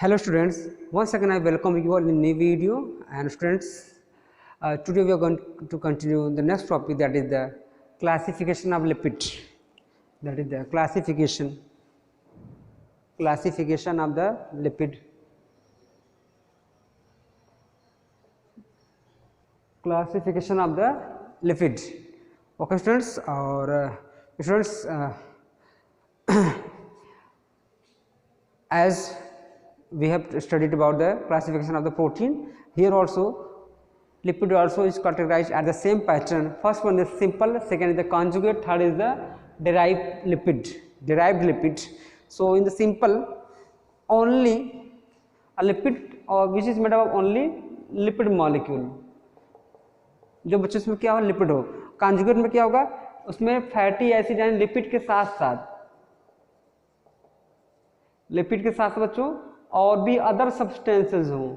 Hello students, once again I welcome you all in new video. And students, today we are going to continue the next topic, that is the classification of lipid. That is the classification of the lipid. Classification of the lipid. Okay students, or students, as we have studied about the classification of the protein, here also lipid also is categorized at the same pattern. First one is simple, second is the conjugate, third is the derived lipid. So in the simple, only a lipid which is made up of only lipid molecule, जो बच्चों इसमें क्या हो lipid हो. Conjugate में क्या होगा, उसमें फैटी एसिड यानी लिपिड के साथ साथ बच्चों और भी अदर सब्सटेंसेस हों.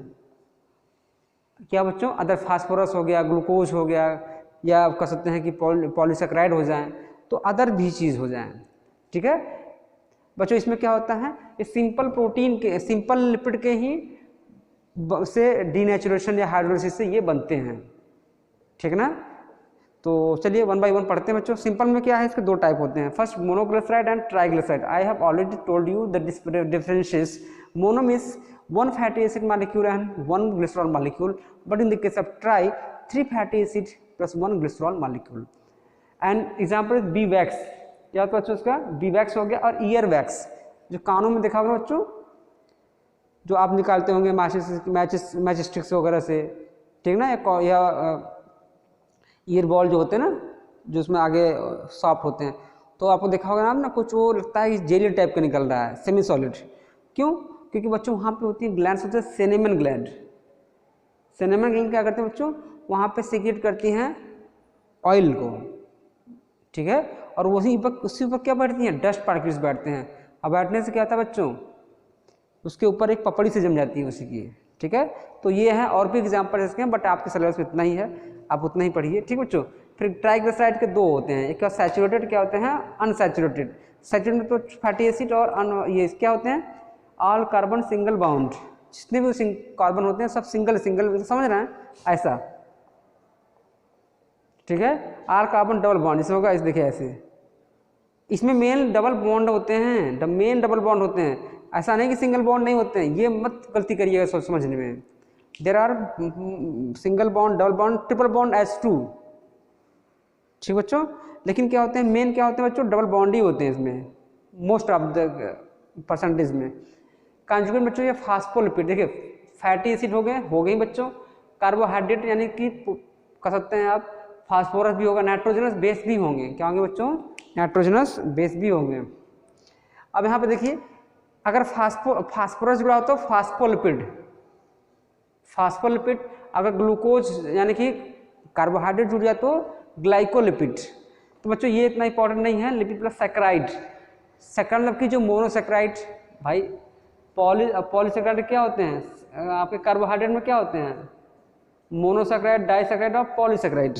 क्या बच्चों, अदर फास्फोरस हो गया, ग्लूकोज हो गया, या आप कह सकते हैं कि पॉलीसेकेराइड हो जाएं, तो अदर भी चीज़ हो जाएं. ठीक है बच्चों, इसमें क्या होता है, इस सिंपल प्रोटीन के, सिंपल लिपिड के ही से डीनेचुरेशन या हाइड्रोलिसिस से ये बनते हैं. ठीक ना. तो चलिए वन बाय वन पढ़ते हैं बच्चों. सिंपल में क्या है, इसके दो टाइप होते हैं. First monoglyceride and triglyceride. I have already told you the differences. Mono means one fatty acid molecule and one glycerol molecule, but in the case of tri, 3 fatty acid plus 1 glycerol molecule. And example is bee wax. क्या होता है बच्चों, इसका bee wax हो गया. और ear wax जो कानों में देखा होगा बच्चों, जो आप निकालते होंगे मैच स्टिक्स वगैरह से. ठीक ना. या ईयर बॉल जो होते हैं ना, जो उसमें आगे सॉफ्ट होते हैं, तो आपको देखा होगा ना कुछ वो लगता है जेली टाइप का निकल रहा है, सेमी सॉलिड. क्यों? क्योंकि बच्चों वहाँ पे होती है ग्लैंड्स होते हैं, सेनेमन ग्लैंड. सेनेमन ग्लैंड क्या करते हैं बच्चों, वहाँ पे सीक्रेट करती हैं ऑयल को. ठीक है. और वही उसी ऊपर क्या बैठती हैं, डस्ट पार्टिकल्स बैठते हैं. अब बैठने से क्या होता है बच्चों, उसके ऊपर एक पपड़ी से जम जाती है उसी की. ठीक है. तो ये है, और भी एग्जाम्पल इसके हैं, बट आपके सिलेबस में इतना ही है, आप उतना ही पढ़िए. ठीक बच्चों. फिर ट्राइग्लिसराइड के दो होते हैं, एक सैचुरेटेड, क्या होते हैं अनसैचुरेटेड. सैचुरेटेड तो फैटी एसिड, और ये क्या होते हैं ऑल कार्बन सिंगल बाउंड. जितने भी कार्बन होते हैं सब सिंगल समझ रहे हैं ऐसा. ठीक है. आर कार्बन डबल बॉन्ड इसे होगा, इस देखिए ऐसे. इसमें मेन डबल बॉन्ड होते हैं, मेन डबल बॉन्ड होते हैं. ऐसा नहीं कि सिंगल बॉन्ड नहीं होते हैं, ये मत गलती करिएगा सोच समझने में. There are single bond, double bond, triple bond H2. ठीक बच्चों. लेकिन क्या होते हैं, मेन क्या होते हैं बच्चों, डबल बॉन्ड ही होते हैं इसमें मोस्ट ऑफ द परसेंटेज में. कॉन्जुगेट बच्चों ये फास्फोलिपिड, देखिए फैटी एसिड हो गई बच्चों. कार्बोहाइड्रेट यानी कि कह सकते हैं आप फास्फोरस भी होगा, नाइट्रोजनस बेस भी होंगे. क्या होंगे बच्चों, नाइट्रोजनस बेस भी होंगे. अब यहाँ पे देखिए, अगर फास्फोरस जुड़ा हो तो फास्फोलिपिड. अगर ग्लूकोज यानी कि कार्बोहाइड्रेट जुड़ जाए तो ग्लाइकोलिपिड. तो बच्चों ये इतना इंपॉर्टेंट नहीं है. लिपिड प्लस सैकराइड, मतलब कि जो मोनोसैकराइड, भाई पॉलीसैकराइड क्या होते हैं आपके कार्बोहाइड्रेट में, क्या होते हैं मोनोसैकराइड, डाइसैकराइड और पॉलीसैकराइड.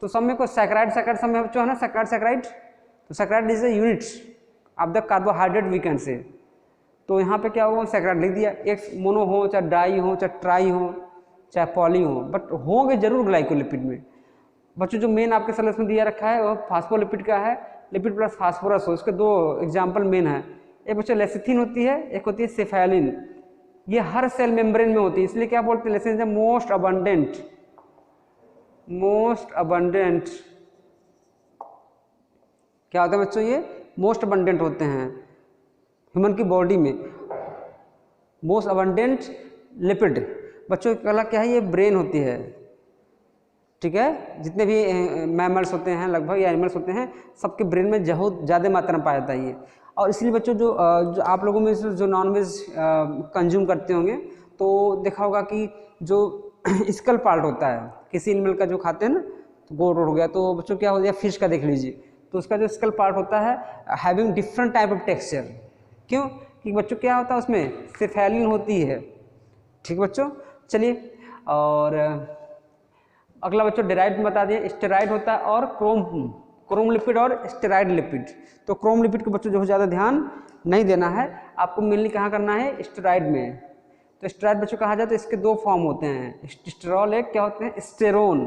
तो सब में कोई सैकराइड सब में बच्चों है ना, सैकराइड. तो saccharide is a unit of the carbohydrate we can say. तो यहाँ पे क्या होगा, सैकराइड लिख दिया. एक मोनो हो, चाहे डाई हो, चाहे ट्राई हो, चाहे पॉली हो, बट होंगे जरूर ग्लाइकोलिपिड में. बच्चों जो मेन आपके सिलेबस में दिया रखा है वो फास्फोलिपिड का है. लिपिड प्लस फास्फोरस हो, इसके दो एग्जाम्पल मेन है. एक बच्चों लेसिथिन होती है, एक होती है सेफेलिन. ये हर सेल मेम्ब्रेन में होती है, इसलिए क्या बोलते हैं, लेसिथिन इज मोस्ट अबंडेंट. क्या होता है बच्चों, ये मोस्ट अबंडेंट होते हैं ह्यूमन की बॉडी में. मोस्ट अबंडेंट लिपिड बच्चों कला क्या है, ये ब्रेन होती है. ठीक है. जितने भी मैमल्स होते हैं लगभग, या एनिमल्स होते हैं, सबके ब्रेन में बहुत ज़्यादा मात्रा में पाया जाता है ये. और इसलिए बच्चों जो आप लोगों में जो नॉनवेज कंज्यूम करते होंगे, तो देखा होगा कि जो स्कल पार्ट होता है किसी एनिमल का जो खाते हैं ना, तो गोट हो गया, तो बच्चों क्या हो गया, फिश का देख लीजिए, तो उसका जो स्कल पार्ट होता है having different type of texture. क्यों? कि बच्चों क्या होता है उसमें सेफेलिन होती है. ठीक बच्चों. चलिए, और अगला बच्चों डेराइड बता दिए. स्टेराइड होता है और क्रोम लिपिड और स्टेरॉइड लिपिड। तो क्रोम लिपिड को बच्चों जो है ज़्यादा ध्यान नहीं देना है, आपको मेनली कहाँ करना है, स्टेरॉइड में। तो स्टेरॉइड बच्चों कहा जाए तो इसके दो फॉर्म होते हैं, स्टेरॉल एक क्या होते हैं, स्टेरोन।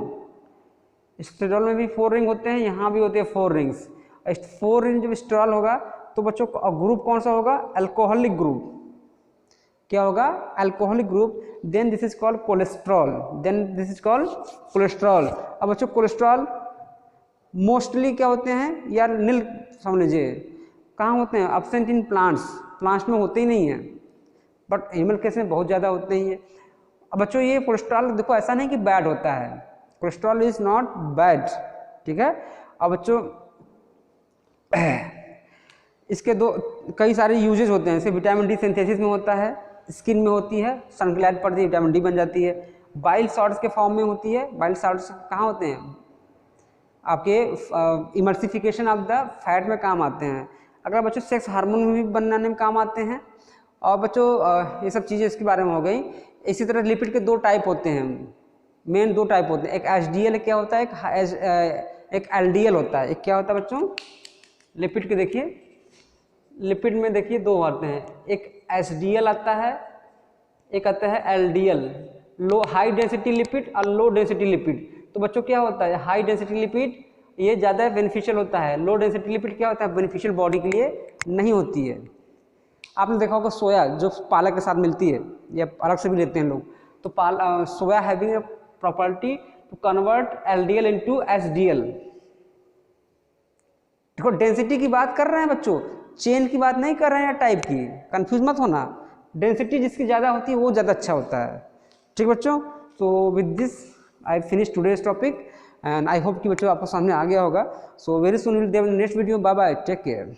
स्टेरॉल में भी 4 रिंग होते हैं, यहाँ भी होते हैं 4 रिंग्स। 4 रिंग जब स्टेरॉल होगा तो बच्चों ग्रुप कौन सा होगा, अल्कोहलिक ग्रुप। क्या होगा, alcoholic group. Then this is called cholesterol, then this is called cholesterol. अब बच्चों कोलेस्ट्रॉल मोस्टली क्या होते हैं यार, नील समझ लीजिए, कहाँ होते हैं, एब्सेंट इन प्लांट्स, प्लांट्स में होते ही नहीं है, बट एनिमल केस में बहुत ज़्यादा होते ही है। अब बच्चों ये कोलेस्ट्रॉल देखो ऐसा नहीं कि बैड होता है, कोलेस्ट्रॉल इज नॉट बैड, ठीक है। अब बच्चों इसके दो कई सारे यूजेस होते हैं, जैसे विटामिन डी सिंथेसिस में होता है, स्किन में होती है, सनग्लैड पड़ती है विटामिन डी बन जाती है, बाइल सॉल्ट्स के फॉर्म में होती है। बाइल सॉल्ट्स कहाँ होते हैं, आपके इमर्सिफिकेशन ऑफ द फैट में काम आते हैं। अगर बच्चों सेक्स हार्मोन में भी बनाने में काम आते हैं। और बच्चों ये सब चीज़ें इसके बारे में हो गई। इसी तरह लिपिड के 2 टाइप होते हैं, मेन 2 टाइप होते हैं, एक एचडीएल क्या होता है, एक एलडीएल होता है। एक क्या होता है बच्चों, लिपिड के देखिए, लिपिड में देखिए 2 आते हैं, एक एचडीएल आता है, एक आता है एलडीएल, लो हाई डेंसिटी लिपिड और लो डेंसिटी लिपिड। तो बच्चों क्या होता है, हाई डेंसिटी लिपिड ये ज़्यादा बेनिफिशियल होता है, लो डेंसिटी लिपिड क्या होता है, बेनिफिशियल बॉडी के लिए नहीं होती है। आपने देखा होगा सोया जो पालक के साथ मिलती है या अलग से भी लेते हैं लोग, तो soya having a property to convert LDL into HDL. देखो डेंसिटी की बात कर रहे हैं बच्चों, चेन की बात नहीं कर रहे हैं, टाइप की, कंफ्यूज मत होना। डेंसिटी जिसकी ज़्यादा होती है वो ज़्यादा अच्छा होता है, ठीक बच्चों। So with this I finish today's topic and I hope कि बच्चों आपको सामने आ गया होगा। सो वेरी सुन विल देव next video, bye bye, take care.